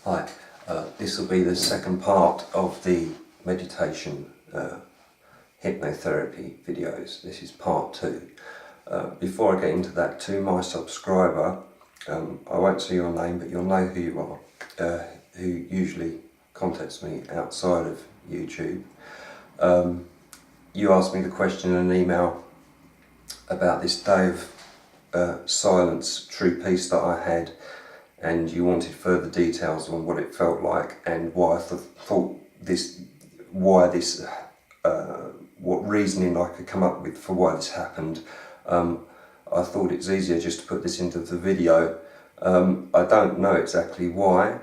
Hi, this will be the second part of the meditation hypnotherapy videos. This is part 2. Before I get into that, to my subscriber, I won't say your name, but you'll know who you are, who usually contacts me outside of YouTube. You asked me the question in an email about this day of silence, true peace that I had, and you wanted further details on what it felt like and why I thought this, what reasoning I could come up with for why this happened. I thought it's easier just to put this into the video. I don't know exactly why,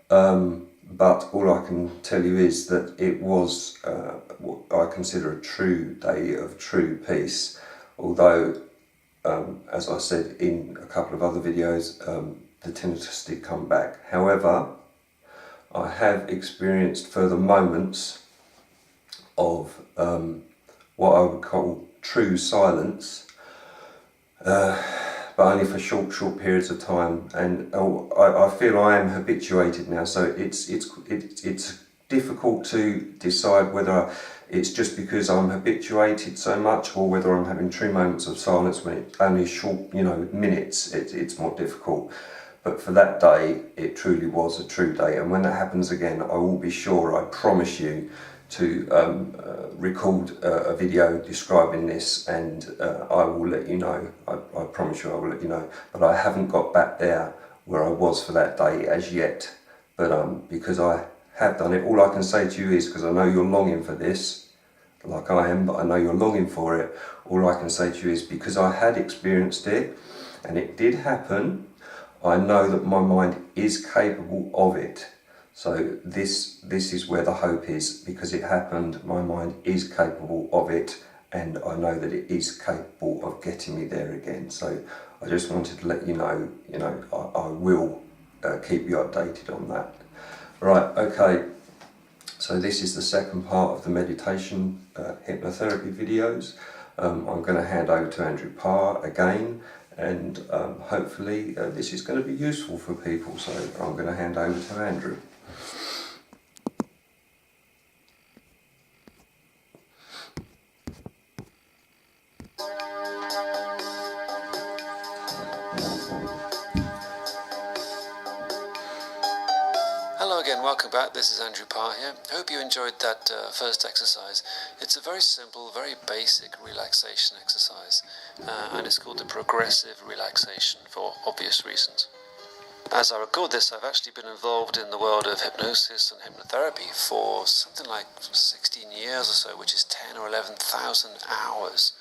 but all I can tell you is that it was what I consider a true day of true peace, although as I said in a couple of other videos, the tinnitus did come back. However, I have experienced further moments of what I would call true silence, but only for short periods of time. And I feel I am habituated now, so it's difficult to decide whether it's just because I'm habituated so much, or whether I'm having true moments of silence when it's only short, minutes. It's more difficult. But for that day, it truly was a true day. And when that happens again, I will be sure, I promise you, to record a video describing this, and I will let you know. I promise you I will let you know. But I haven't got back there where I was for that day as yet. But because I have done it, all I can say to you is, because I know you're longing for this, like I am, but I know you're longing for it, all I can say to you is, because I had experienced it, and it did happen, I know that my mind is capable of it. So this is where the hope is, because it happened, my mind is capable of it, and I know that it is capable of getting me there again. So I just wanted to let you know, I will keep you updated on that. Right, okay, so this is the second part of the meditation hypnotherapy videos. I'm going to hand over to Andrew Parr again, and hopefully this is going to be useful for people, so I'm going to hand over to Andrew. Hello again, welcome back. This is Andrew Parr here. I hope you enjoyed that first exercise. It's a very simple, very basic relaxation exercise, and it's called the progressive relaxation for obvious reasons. As I record this, I've actually been involved in the world of hypnosis and hypnotherapy for something like 16 years or so, which is 10 or 11,000 hours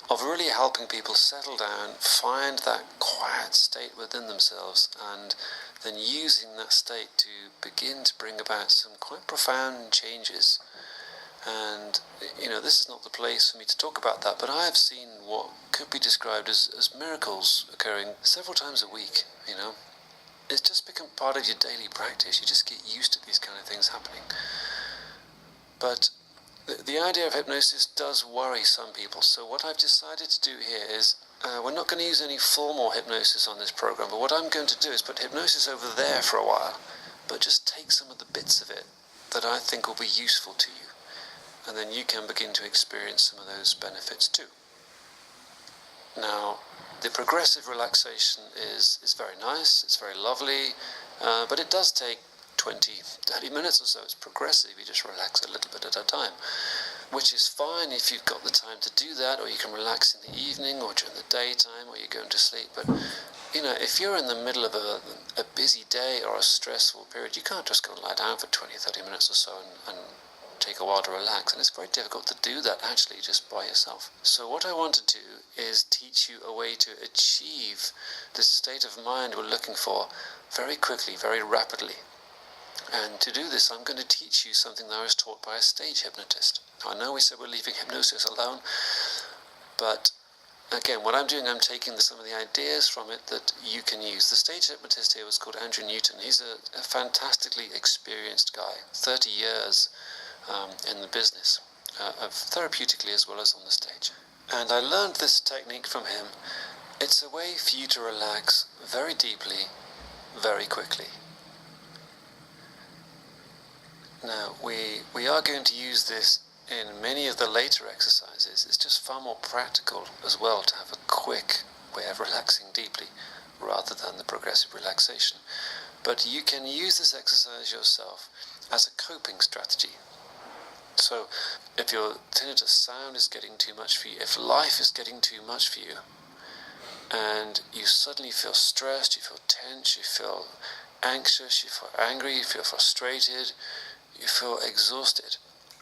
of really helping people settle down, find that quiet state within themselves, and then using that state to begin to bring about some quite profound changes. And, this is not the place for me to talk about that, but I have seen what could be described as miracles occurring several times a week, It's just become part of your daily practice. You just get used to these kind of things happening. But the idea of hypnosis does worry some people, so what I've decided to do here is, we're not going to use any formal hypnosis on this program, but what I'm going to do is put hypnosis over there for a while, but just take some of the bits of it that I think will be useful to you, and then you can begin to experience some of those benefits too. Now, the progressive relaxation is very nice, it's very lovely, but it does take 20-30 minutes or so. It's progressive, you just relax a little bit at a time, which is fine if you've got the time to do that, or you can relax in the evening or during the daytime or you're going to sleep. But if you're in the middle of a busy day or a stressful period, you can't just go and lie down for 20-30 minutes or so and take a while to relax, and it's very difficult to do that actually just by yourself. So what I want to do is teach you a way to achieve the state of mind we're looking for very quickly, very rapidly. And to do this, I'm going to teach you something that I was taught by a stage hypnotist. I know we said we're leaving hypnosis alone, but again, what I'm doing, I'm taking some of the ideas from it that you can use. The stage hypnotist here was called Andrew Newton. He's a fantastically experienced guy, 30 years in the business, of therapeutically as well as on the stage. And I learned this technique from him. It's a way for you to relax very deeply, very quickly. Now, we are going to use this in many of the later exercises. It's just far more practical as well to have a quick way of relaxing deeply rather than the progressive relaxation. But you can use this exercise yourself as a coping strategy. So if your tinnitus sound is getting too much for you, if life is getting too much for you, and you suddenly feel stressed, you feel tense, you feel anxious, you feel angry, you feel frustrated, you feel exhausted,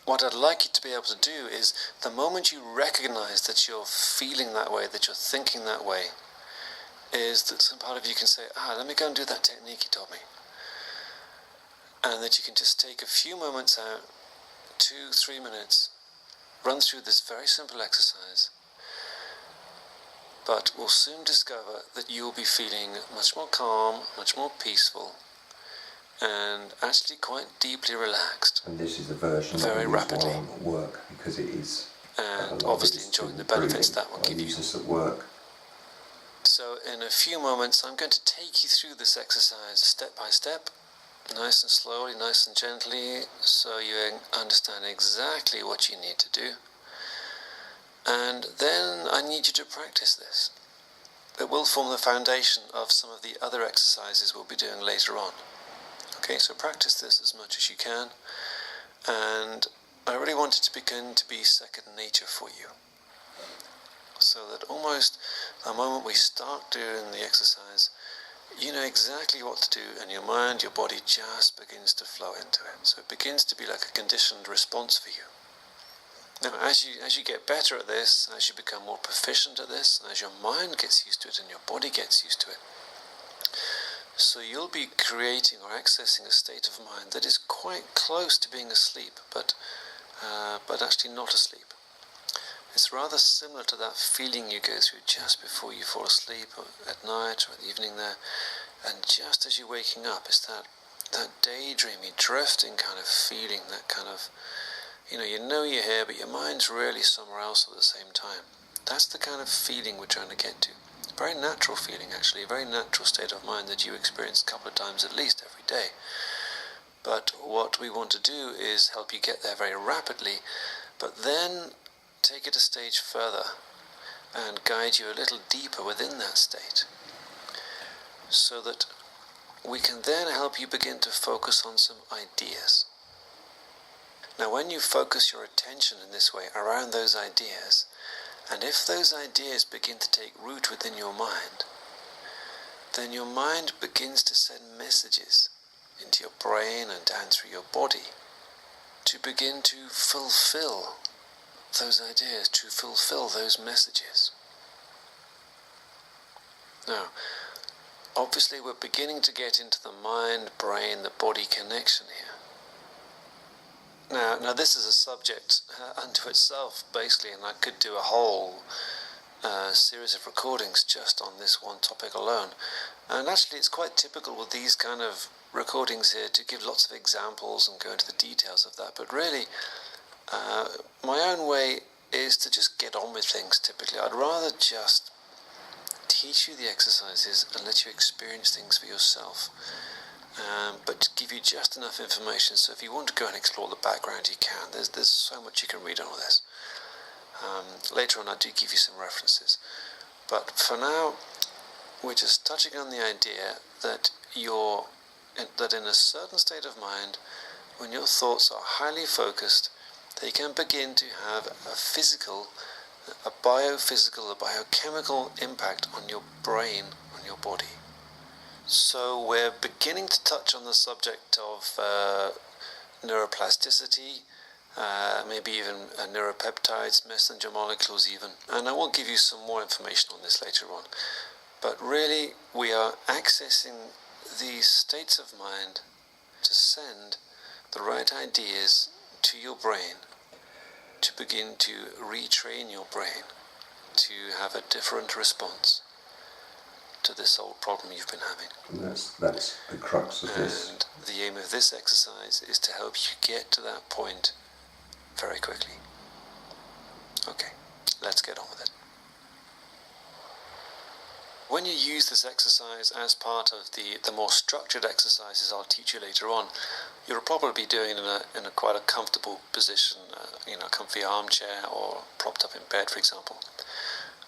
what I'd like you to be able to do is, the moment you recognize that you're feeling that way, that you're thinking that way, is that some part of you can say, let me go and do that technique you told me. And that you can just take a few moments out, 2-3 minutes, run through this very simple exercise, but we'll soon discover that you'll be feeling much more calm, much more peaceful, and actually quite deeply relaxed. And this is a version very I use rapidly. while I'm at work, because it is. And obviously enjoying the benefits that will give I you. use this at work. So in a few moments I'm going to take you through this exercise step by step, nice and slowly, nice and gently, so you understand exactly what you need to do. And then I need you to practice this. It will form the foundation of some of the other exercises we'll be doing later on. Okay, so practice this as much as you can, and I really want it to begin to be second nature for you. So that almost the moment we start doing the exercise, you know exactly what to do, and your mind, your body just begins to flow into it. So it begins to be like a conditioned response for you. Now, as you get better at this, as you become more proficient at this, and as your mind gets used to it and your body gets used to it, so you'll be creating or accessing a state of mind that is quite close to being asleep, but actually not asleep. It's rather similar to that feeling you go through just before you fall asleep, or at night or at the evening there, and just as you're waking up, it's that daydreamy, drifting kind of feeling, that kind of, you know you're here, but your mind's really somewhere else at the same time. That's the kind of feeling we're trying to get to. It's a very natural feeling, actually, a very natural state of mind that you experience a couple of times at least every day. But what we want to do is help you get there very rapidly, but then take it a stage further and guide you a little deeper within that state, so that we can then help you begin to focus on some ideas. Now, when you focus your attention in this way around those ideas, and if those ideas begin to take root within your mind, then your mind begins to send messages into your brain and down through your body to begin to fulfill those ideas, to fulfill those messages. Now, obviously we're beginning to get into the mind, brain, the body connection here. Now this is a subject unto itself, basically, and I could do a whole series of recordings just on this one topic alone. And actually it's quite typical with these kind of recordings here to give lots of examples and go into the details of that, but really my own way is to just get on with things typically. I'd rather just teach you the exercises and let you experience things for yourself, but give you just enough information so if you want to go and explore the background you can. There's so much you can read on all this. Later on I do give you some references, but for now we're just touching on the idea that that in a certain state of mind, when your thoughts are highly focused, they can begin to have a physical, a biophysical, a biochemical impact on your brain, on your body. So we're beginning to touch on the subject of neuroplasticity, maybe even neuropeptides, messenger molecules even, and I will give you some more information on this later on. But really, we are accessing these states of mind to send the right ideas to your brain, to begin to retrain your brain to have a different response to this old problem you've been having. And that's the crux of this. And the aim of this exercise is to help you get to that point very quickly. Okay, let's get on with it. when you use this exercise as part of the more structured exercises I'll teach you later on, you'll probably be doing it in a quite a comfortable position, a comfy armchair or propped up in bed, for example.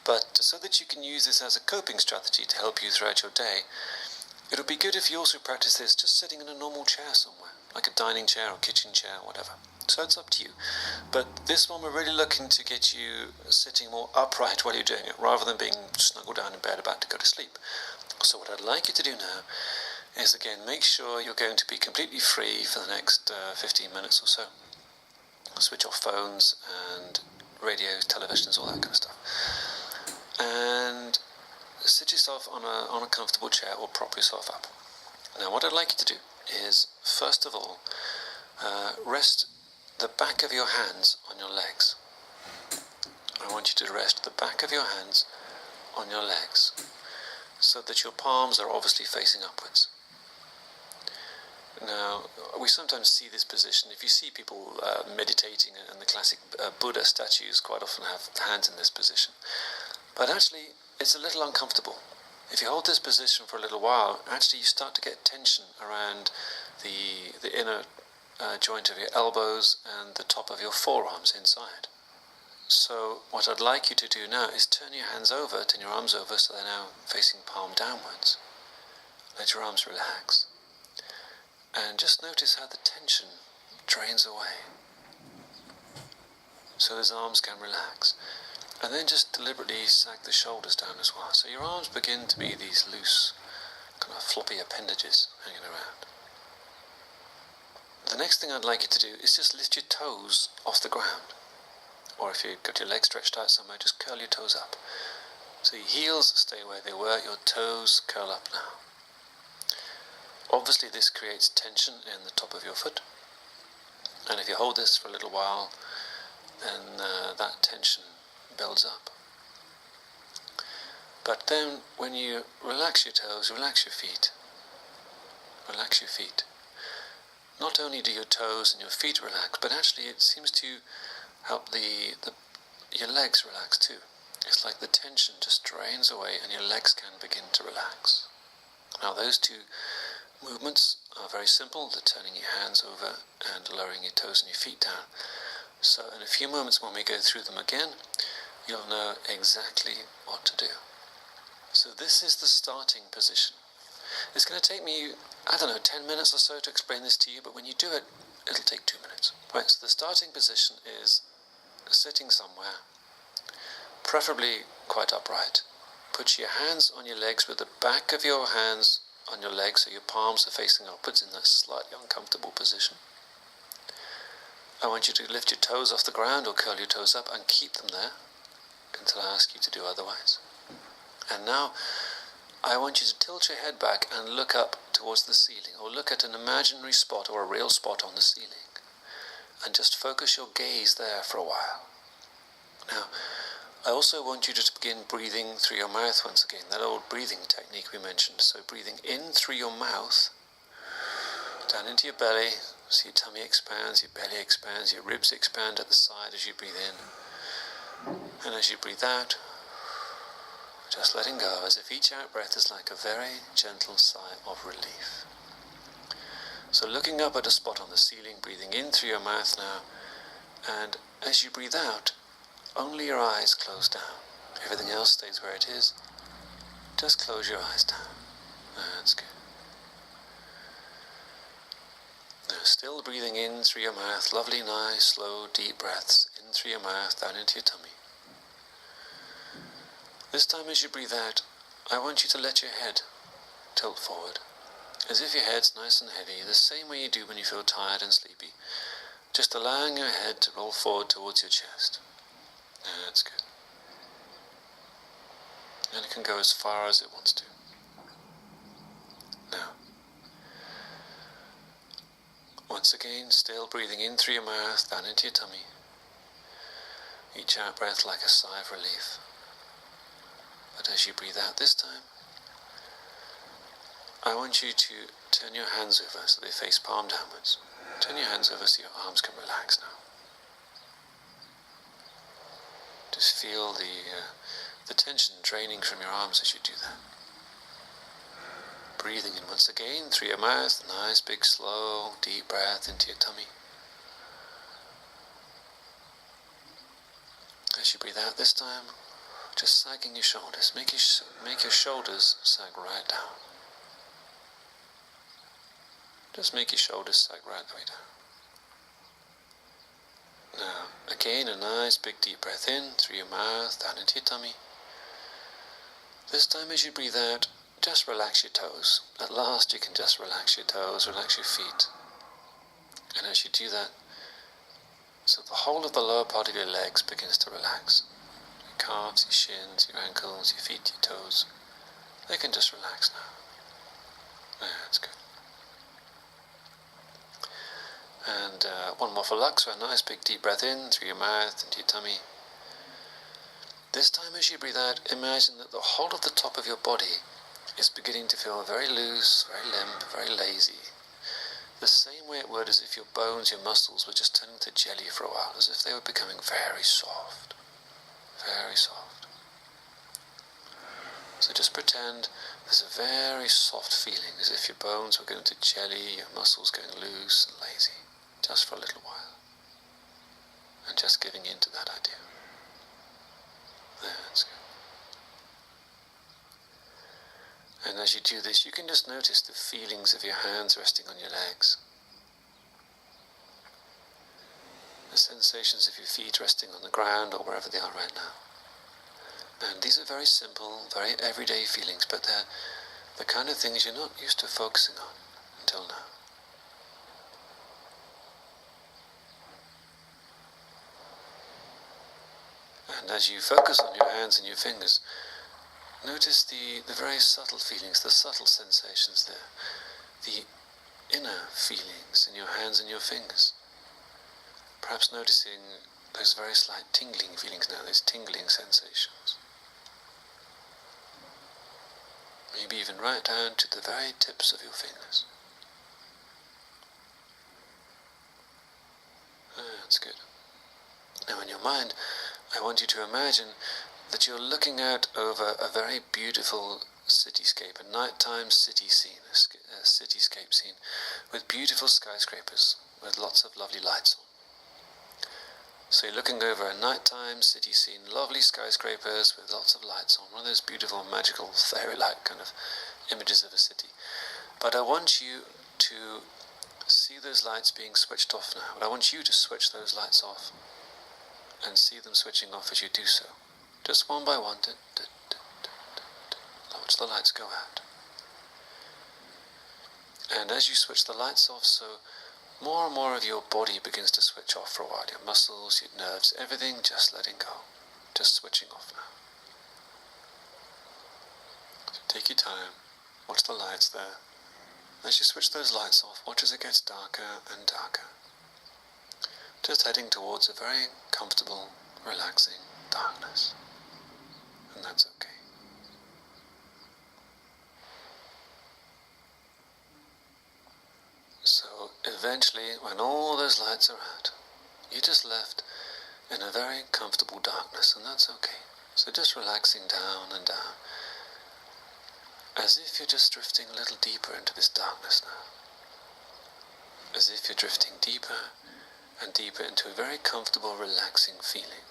But so that you can use this as a coping strategy to help you throughout your day, it would be good if you also practice this just sitting in a normal chair somewhere, like a dining chair or kitchen chair or whatever. So it's up to you. But this one we're really looking to get you sitting more upright while you're doing it, rather than being snuggled down in bed about to go to sleep. So what I'd like you to do now is, again, make sure you're going to be completely free for the next 15 minutes or so. Switch off phones and radios, televisions, all that kind of stuff. And sit yourself on a comfortable chair or prop yourself up. Now what I'd like you to do is, first of all, rest the back of your hands on your legs. I want you to rest the back of your hands on your legs so that your palms are obviously facing upwards. Now, we sometimes see this position. If you see people meditating, and the classic Buddha statues quite often have hands in this position. But actually, it's a little uncomfortable. If you hold this position for a little while, actually you start to get tension around the inner joint of your elbows and the top of your forearms inside. So what I'd like you to do now is turn your hands over, turn your arms over so they're now facing palm downwards. Let your arms relax. And just notice how the tension drains away. So those arms can relax. And then just deliberately sag the shoulders down as well. So your arms begin to be these loose, kind of floppy appendages hanging around. The next thing I'd like you to do is just lift your toes off the ground. Or if you've got your legs stretched out somewhere, just curl your toes up. So your heels stay where they were, your toes curl up now. Obviously this creates tension in the top of your foot. And if you hold this for a little while, then that tension builds up. But then when you relax your toes, relax your feet. Relax your feet. Not only do your toes and your feet relax, but actually it seems to help your legs relax too. It's like the tension just drains away and your legs can begin to relax. Now those two movements are very simple. They're turning your hands over and lowering your toes and your feet down. So in a few moments when we go through them again, you'll know exactly what to do. So this is the starting position. It's going to take me, 10 minutes or so to explain this to you, but when you do it, it'll take 2 minutes. Right, so the starting position is sitting somewhere, preferably quite upright. Put your hands on your legs with the back of your hands on your legs so your palms are facing upwards in that slightly uncomfortable position. I want you to lift your toes off the ground or curl your toes up and keep them there until I ask you to do otherwise. And now I want you to tilt your head back and look up towards the ceiling, or look at an imaginary spot or a real spot on the ceiling, and just focus your gaze there for a while. Now I also want you to begin breathing through your mouth once again, that old breathing technique we mentioned. So breathing in through your mouth, down into your belly, so your tummy expands, your belly expands, your ribs expand at the side as you breathe in. And as you breathe out, just letting go, as if each out breath is like a very gentle sigh of relief. So looking up at a spot on the ceiling, breathing in through your mouth now, and as you breathe out, only your eyes close down. Everything else stays where it is. Just close your eyes down. That's good. Now still breathing in through your mouth, lovely, nice, slow, deep breaths in through your mouth, down into your tummy. This time as you breathe out, I want you to let your head tilt forward, as if your head's nice and heavy, the same way you do when you feel tired and sleepy, just allowing your head to roll forward towards your chest. That's good. And it can go as far as it wants to. Now, once again, still breathing in through your mouth, down into your tummy. Each out breath like a sigh of relief. But as you breathe out this time, I want you to turn your hands over so they face palm downwards. Turn your hands over so your arms can relax now. Just feel the tension draining from your arms as you do that. Breathing in once again through your mouth, nice big slow deep breath into your tummy. As you breathe out this time, just sagging your shoulders. Make your shoulders sag right down. Just make your shoulders sag right the way down. Now, again, a nice big deep breath in through your mouth, down into your tummy. This time as you breathe out, just relax your toes. At last you can just relax your toes, relax your feet. And as you do that, so the whole of the lower part of your legs begins to relax. Your calves, your shins, your ankles, your feet, your toes. They can just relax now. Yeah, that's good. And one more for luck, so a nice big deep breath in through your mouth into your tummy. This time as you breathe out, imagine that the whole of the top of your body is beginning to feel very loose, very limp, very lazy. The same way it would as if your bones, your muscles were just turning to jelly for a while, as if they were becoming very soft. Very soft. So just pretend there's a very soft feeling, as if your bones were going to jelly, your muscles going loose and lazy, just for a little while. And just giving in to that idea. That's good. And as you do this, you can just notice the feelings of your hands resting on your legs. The sensations of your feet resting on the ground or wherever they are right now. And these are very simple, very everyday feelings, but they're the kind of things you're not used to focusing on until now. And as you focus on your hands and your fingers, notice the very subtle feelings, the subtle sensations there, the inner feelings in your hands and your fingers. Perhaps noticing those very slight tingling feelings now, those tingling sensations. Maybe even right down to the very tips of your fingers. That's good. Now in your mind, I want you to imagine that you're looking out over a very beautiful cityscape, a nighttime city scene, a cityscape scene, with beautiful skyscrapers, with lots of lovely lights on. So you're looking over a nighttime city scene, lovely skyscrapers with lots of lights on, one of those beautiful, magical, fairy-like kind of images of a city. But I want you to see those lights being switched off now. But I want you to switch those lights off and see them switching off as you do so. Just one by one. Watch the lights go out. And as you switch the lights off, so more and more of your body begins to switch off for a while. Your muscles, your nerves, everything just letting go. Just switching off now. So take your time. Watch the lights there. As you switch those lights off, watch as it gets darker and darker. Just heading towards a very comfortable, relaxing darkness. And that's okay. So eventually, when all those lights are out, you're just left in a very comfortable darkness, and that's okay. So just relaxing down and down, as if you're just drifting a little deeper into this darkness now. As if you're drifting deeper and deeper into a very comfortable, relaxing feeling.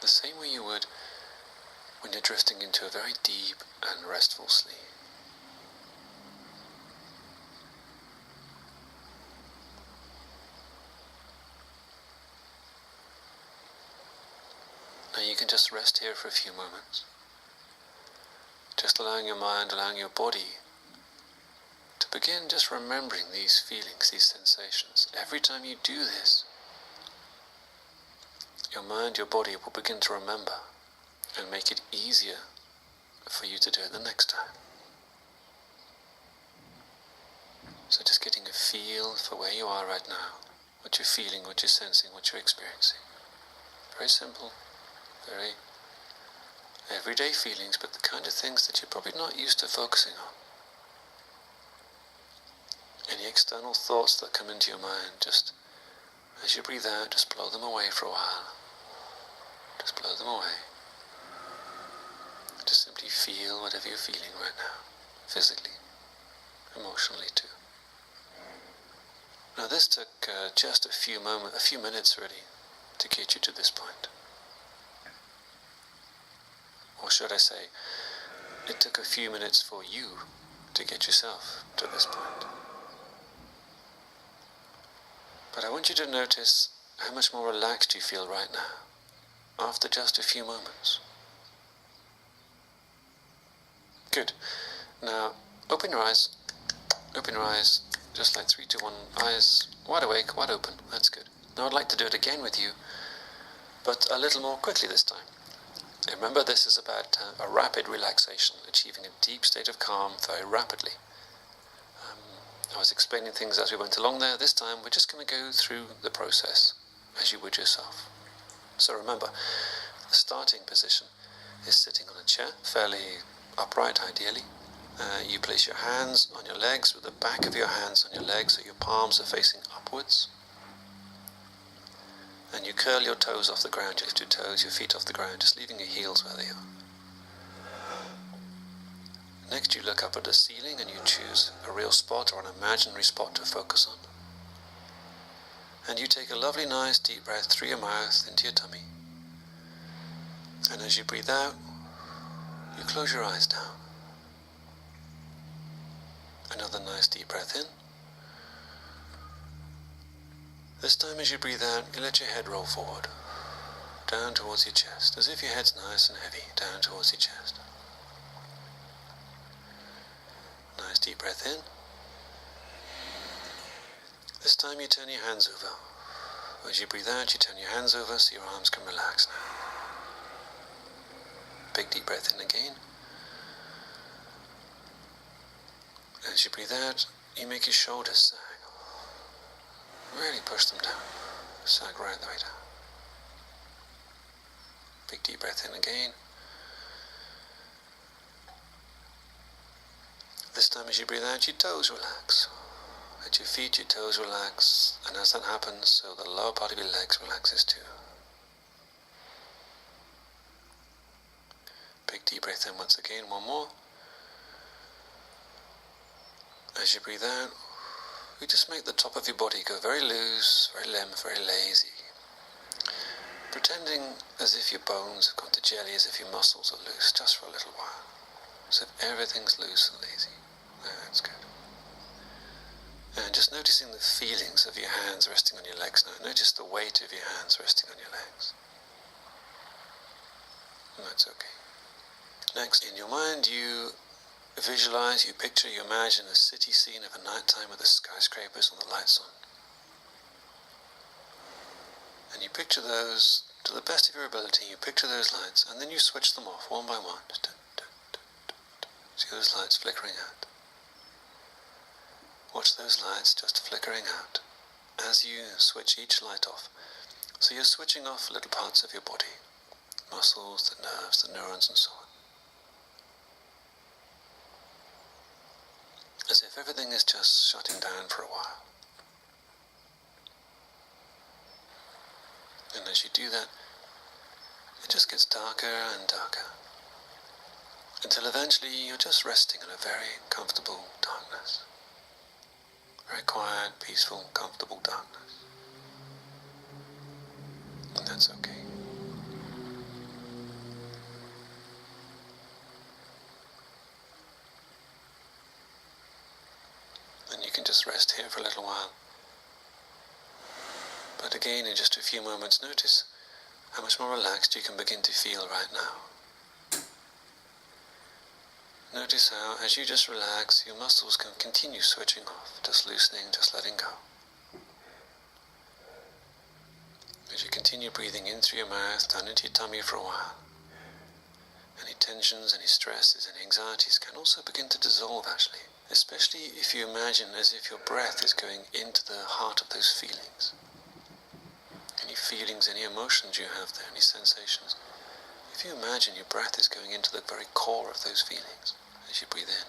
The same way you would when you're drifting into a very deep and restful sleep. Now you can just rest here for a few moments. Just allowing your mind, allowing your body to begin just remembering these feelings, these sensations. Every time you do this, your mind, your body will begin to remember and make it easier for you to do it the next time. So just getting a feel for where you are right now, what you're feeling, what you're sensing, what you're experiencing. Very simple, very everyday feelings, but the kind of things that you're probably not used to focusing on. Any external thoughts that come into your mind, just as you breathe out, just blow them away for a while. Just blow them away. Just simply simply feel whatever you're feeling right now, physically, emotionally too. Now this took just a few minutes really, to get you to this point. Or should I say, it took a few minutes for you to get yourself to this point. But I want you to notice how much more relaxed you feel right now, after just a few moments. Good. Now, open your eyes, just like 3, 2, 1, eyes wide awake, wide open, that's good. Now I'd like to do it again with you, but a little more quickly this time. Remember, this is about a rapid relaxation, achieving a deep state of calm very rapidly. I was explaining things as we went along there. This time we're just going to go through the process as you would yourself. So remember, the starting position is sitting on a chair, fairly upright ideally. You place your hands on your legs, with the back of your hands on your legs so your palms are facing upwards. And you curl your toes off the ground, you lift your toes, your feet off the ground, just leaving your heels where they are. Next you look up at the ceiling and you choose a real spot or an imaginary spot to focus on. And you take a lovely nice deep breath through your mouth into your tummy. And as you breathe out, you close your eyes down. Another nice deep breath in. This time as you breathe out, you let your head roll forward, down towards your chest, as if your head's nice and heavy, down towards your chest. Nice deep breath in. This time you turn your hands over. As you breathe out, you turn your hands over so your arms can relax now. Big deep breath in again. As you breathe out, you make your shoulders sag. Really push them down. Sag right the way down. Big deep breath in again. This time as you breathe out, your toes relax. At your feet, your toes relax. And as that happens, so the lower part of your legs relaxes too. Big deep breath in once again, one more. As you breathe out, you just make the top of your body go very loose, very limp, very lazy. Pretending as if your bones have gone to jelly, as if your muscles are loose, just for a little while. As if everything's loose and lazy. That's good. And just noticing the feelings of your hands resting on your legs now. Notice the weight of your hands resting on your legs. And that's okay. Next, in your mind, you visualize, you picture, you imagine a city scene of a night time with the skyscrapers and the lights on. And you picture those, to the best of your ability, you picture those lights, and then you switch them off one by one. See those lights flickering out. Watch those lights just flickering out as you switch each light off. So you're switching off little parts of your body, muscles, the nerves, the neurons, and so on. As if everything is just shutting down for a while. And as you do that, it just gets darker and darker. Until eventually you're just resting in a very comfortable darkness. Very quiet, peaceful, comfortable darkness. And that's okay. And you can just rest here for a little while. But again, in just a few moments, notice how much more relaxed you can begin to feel right now. Notice how, as you just relax, your muscles can continue switching off, just loosening, just letting go. As you continue breathing in through your mouth, down into your tummy for a while, any tensions, any stresses, any anxieties can also begin to dissolve actually, especially if you imagine as if your breath is going into the heart of those feelings. Any feelings, any emotions you have there, any sensations. If you imagine your breath is going into the very core of those feelings as you breathe in.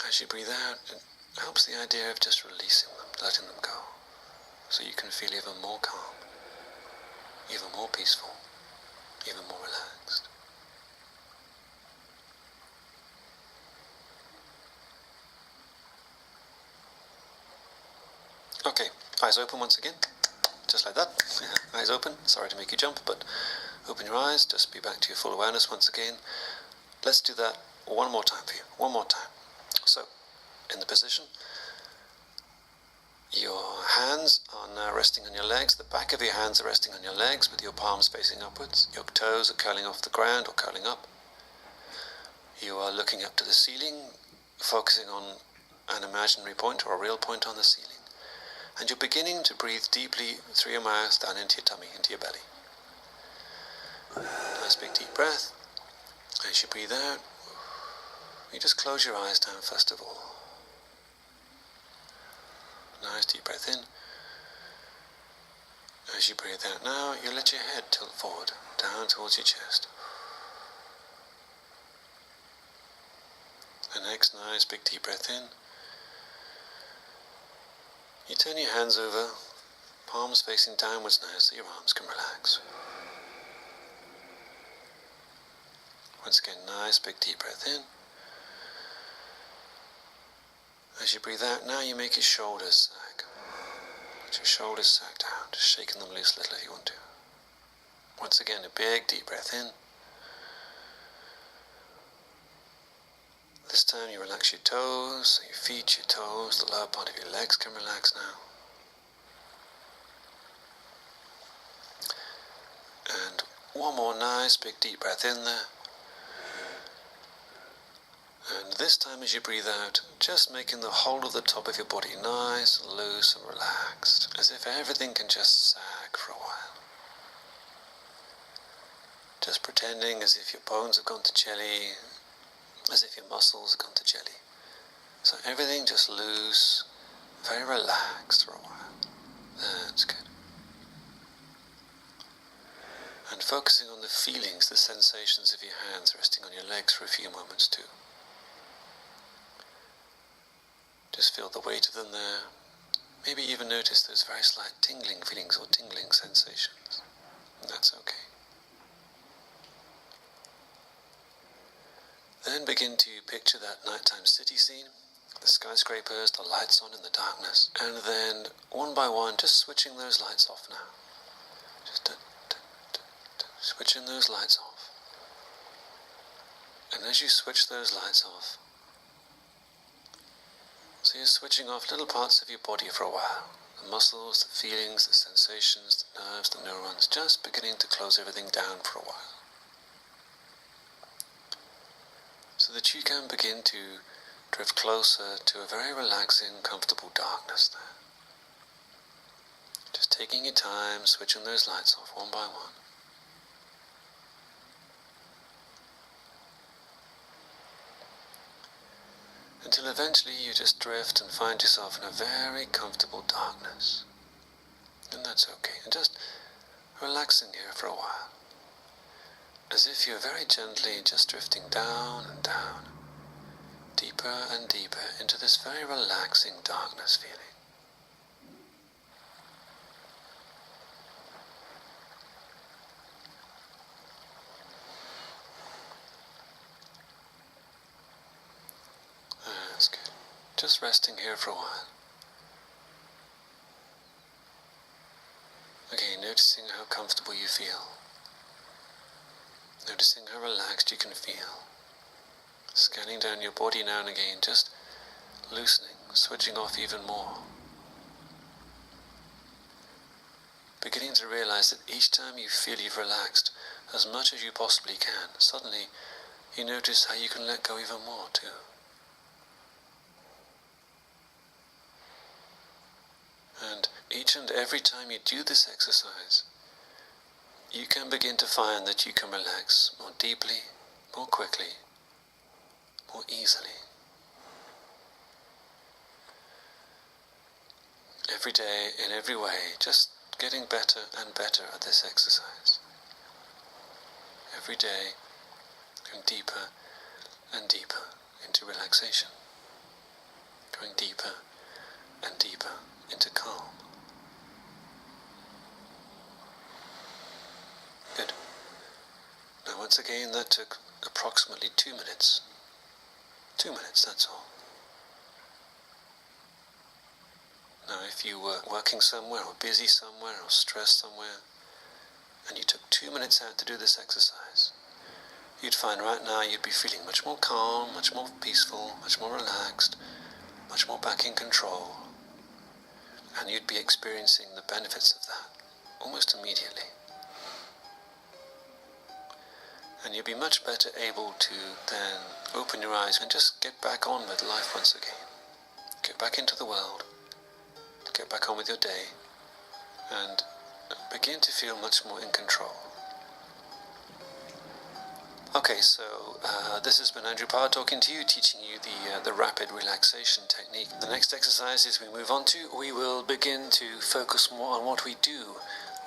As you breathe out, it helps the idea of just releasing them, letting them go, so you can feel even more calm, even more peaceful, even more relaxed. Eyes open once again, just like that. Eyes open. Sorry to make you jump, but open your eyes. Just be back to your full awareness once again. Let's do that one more time for you. One more time. So, in the position, your hands are now resting on your legs. The back of your hands are resting on your legs with your palms facing upwards. Your toes are curling off the ground or curling up. You are looking up to the ceiling, focusing on an imaginary point or a real point on the ceiling. And you're beginning to breathe deeply through your mouth down into your tummy, into your belly. Nice big deep breath. As you breathe out, you just close your eyes down first of all. Nice deep breath in. As you breathe out now, you let your head tilt forward, down towards your chest. The next nice big deep breath in. You turn your hands over, palms facing downwards now so your arms can relax. Once again, nice big deep breath in. As you breathe out now, you make your shoulders sag. Let your shoulders sag down, just shaking them loose a little if you want to. Once again, a big deep breath in. This time you relax your toes, your feet, your toes, the lower part of your legs can relax now. And one more nice big deep breath in there. And this time as you breathe out, just making the whole of the top of your body nice and loose and relaxed, as if everything can just sag for a while. Just pretending as if your bones have gone to jelly, as if your muscles have gone to jelly. So everything just loose, very relaxed for a while. That's good. And focusing on the feelings, the sensations of your hands resting on your legs for a few moments too. Just feel the weight of them there. Maybe even notice those very slight tingling feelings or tingling sensations. And that's okay. Then begin to picture that nighttime city scene, the skyscrapers, the lights on in the darkness, and then one by one just switching those lights off now. Just switching those lights off. And as you switch those lights off, so you're switching off little parts of your body for a while. The muscles, the feelings, the sensations, the nerves, the neurons, just beginning to close everything down for a while. So that you can begin to drift closer to a very relaxing, comfortable darkness there. Just taking your time, switching those lights off one by one. Until eventually you just drift and find yourself in a very comfortable darkness. And that's okay. And just relaxing here for a while. As if you're very gently just drifting down and down, deeper and deeper into this very relaxing darkness feeling. That's good. Just resting here for a while. Okay, noticing how comfortable you feel. Noticing how relaxed you can feel. Scanning down your body now and again, just loosening, switching off even more. Beginning to realize that each time you feel you've relaxed as much as you possibly can, suddenly you notice how you can let go even more too. And each and every time you do this exercise, you can begin to find that you can relax more deeply, more quickly, more easily. Every day, in every way, just getting better and better at this exercise. Every day, going deeper and deeper into relaxation. Going deeper and deeper into calm. Good. Now once again, that took approximately 2 minutes. 2 minutes, that's all. Now, if you were working somewhere or busy somewhere or stressed somewhere, and you took 2 minutes out to do this exercise, you'd find right now you'd be feeling much more calm, much more peaceful, much more relaxed, much more back in control, and you'd be experiencing the benefits of that almost immediately. And you'd be much better able to then open your eyes and just get back on with life once again. Get back into the world, get back on with your day, and begin to feel much more in control. Okay, so this has been Andrew Parr talking to you, teaching you the rapid relaxation technique. The next exercises we move on to, we will begin to focus more on what we do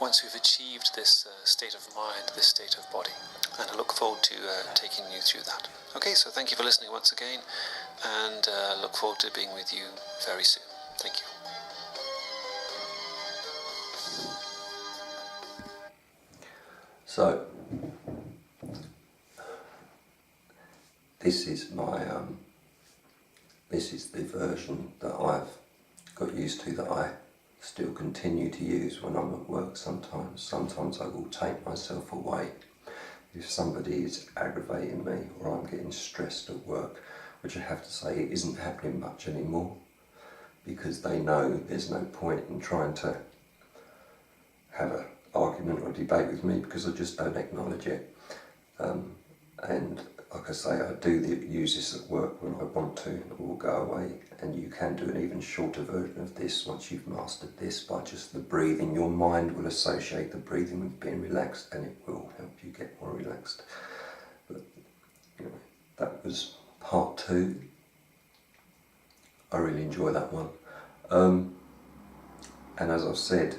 once we've achieved this state of mind, this state of body. And I look forward to taking you through that. Okay, so thank you for listening once again, and look forward to being with you very soon. Thank you. So, this is my this is the version that I've got used to, that I still continue to use when I'm at work sometimes. Sometimes I will take myself away if somebody is aggravating me or I'm getting stressed at work, which I have to say it isn't happening much anymore, because they know there's no point in trying to have an argument or debate with me, because I just don't acknowledge it. And like I say, I do use this at work when I want to. It will go away, and you can do an even shorter version of this once you've mastered this by just the breathing. Your mind will associate the breathing with being relaxed, and it will help you get more relaxed. But anyway, that was part 2. I really enjoy that one. And as I've said,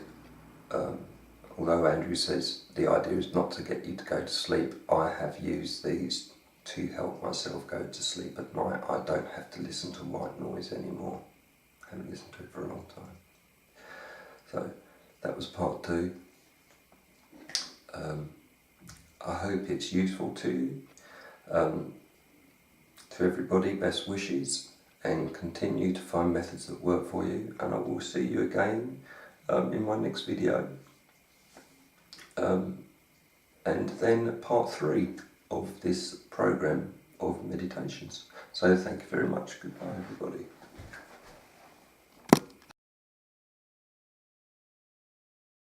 although Andrew says the idea is not to get you to go to sleep, I have used these to help myself go to sleep at night. I don't have to listen to white noise anymore. I haven't listened to it for a long time. So that was part 2. I hope it's useful to you. To everybody, best wishes, and continue to find methods that work for you, and I will see you again in my next video. And then part 3 of this program of meditations. So thank you very much. Goodbye, everybody.